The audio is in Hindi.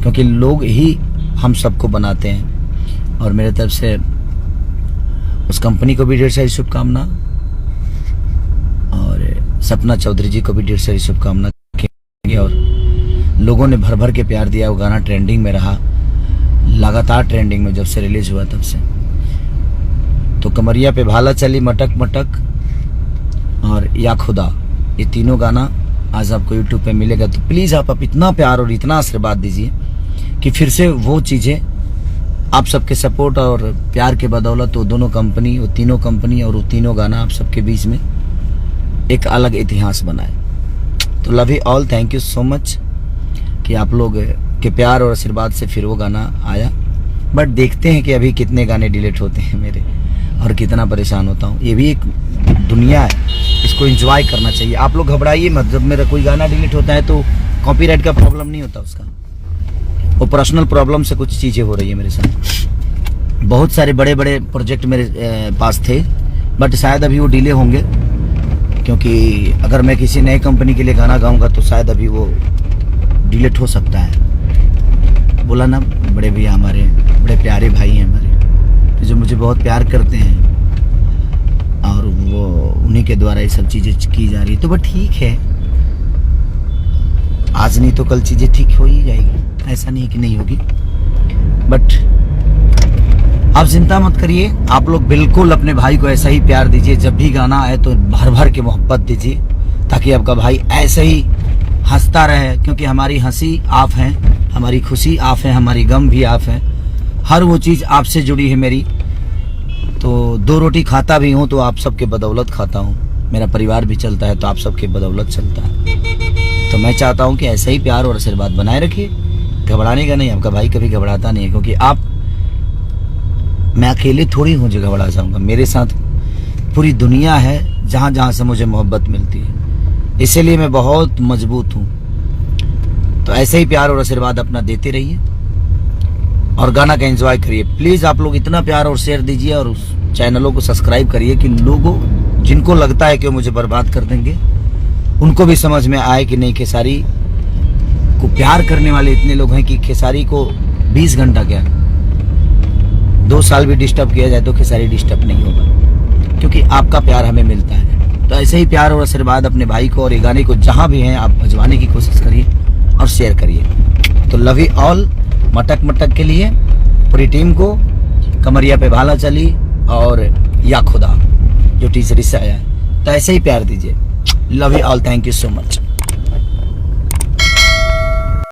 क्योंकि लोग ही हम सबको बनाते हैं। और मेरे तरफ से उस कंपनी को भी ढेर सारी शुभकामना, और सपना चौधरी जी को भी ढेर सारी शुभकामना। और लोगों ने भर भर के प्यार दिया। वो गाना ट्रेंडिंग में रहा, लगातार ट्रेंडिंग में, जब से रिलीज हुआ तब से। तो कमरिया पे भाला चली, मटक मटक और या खुदा, ये तीनों गाना आज आपको यूट्यूब पे मिलेगा। तो प्लीज आप इतना प्यार और इतना आशीर्वाद दीजिए कि फिर से वो चीजें आप सबके सपोर्ट और प्यार के बदौलत वो दोनों कंपनी, वो तीनों कंपनी और वो तीनों गाना आप सबके बीच में एक अलग इतिहास बनाए। तो love you all, thank you so much कि आप लोग के प्यार और आशीर्वाद से फिर वो गाना आया। बट देखते हैं कि अभी कितने गाने डिलीट होते हैं मेरे, और कितना परेशान होता हूँ। ये भी एक दुनिया है, इसको एंजॉय करना चाहिए। आप लोग घबराइए मत, जब मेरा कोई गाना डिलीट होता है तो कॉपीराइट का प्रॉब्लम नहीं होता उसका, वो पर्सनल प्रॉब्लम से कुछ चीज़ें हो रही है मेरे साथ। बहुत सारे बड़े बड़े प्रोजेक्ट मेरे पास थे, बट शायद अभी वो डिले होंगे, क्योंकि अगर मैं किसी नए कंपनी के लिए गाना गाऊंगा तो शायद अभी वो डिलीट हो सकता है। बोला ना, बड़े भैया हमारे बड़े प्यारे भाई हैं हमारे, जो मुझे बहुत प्यार करते हैं, और वो उन्हीं के द्वारा ये सब चीज़ें की जा रही है। तो वो ठीक है, आज नहीं तो कल चीज़ें ठीक हो ही जाएगी, ऐसा नहीं कि नहीं होगी। बट आप चिंता मत करिए, आप लोग बिल्कुल अपने भाई को ऐसा ही प्यार दीजिए। जब भी गाना आए तो भर भर के मोहब्बत दीजिए, ताकि आपका भाई ऐसे ही हंसता रहे। क्योंकि हमारी हंसी आप हैं, हमारी खुशी आप हैं, हमारी गम भी आप हैं। हर वो चीज़ आपसे जुड़ी है मेरी। तो दो रोटी खाता भी हूँ तो आप सबके बदौलत खाता हूँ, मेरा परिवार भी चलता है तो आप सबके बदौलत चलता है। तो मैं चाहता हूँ कि ऐसा ही प्यार और आशीर्वाद बनाए रखिए, घबराने का नहीं। आपका भाई कभी घबराता नहीं है, क्योंकि मैं अकेले थोड़ी हूँ जो घबरा जाऊँगा। मेरे साथ पूरी दुनिया है, जहाँ जहाँ से मुझे मोहब्बत मिलती है, इसीलिए मैं बहुत मजबूत हूँ। तो ऐसे ही प्यार और आशीर्वाद अपना देते रहिए और गाना का एंजॉय करिए। प्लीज़ आप लोग इतना प्यार और शेयर दीजिए, और उस चैनलों को सब्सक्राइब करिए कि लोगों जिनको लगता है कि वो मुझे बर्बाद कर देंगे, उनको भी समझ में आए कि नहीं, खेसारी को प्यार करने वाले इतने लोग हैं कि खेसारी को 20 घंटा क्या 2 साल भी डिस्टर्ब किया जाए तो खेसारी डिस्टर्ब नहीं होगा, क्योंकि आपका प्यार हमें मिलता है। तो ऐसे ही प्यार और आशीर्वाद अपने भाई को और ये गाने को जहाँ भी हैं आप भिजवाने की कोशिश करिए और शेयर करिए। तो लव यू ऑल, मटक मटक के लिए पूरी टीम को, कमरिया पे भाला चली और या खुदा जो टीचर से आया है। तो ऐसे ही प्यार दीजिए। Love you all, thank you so much.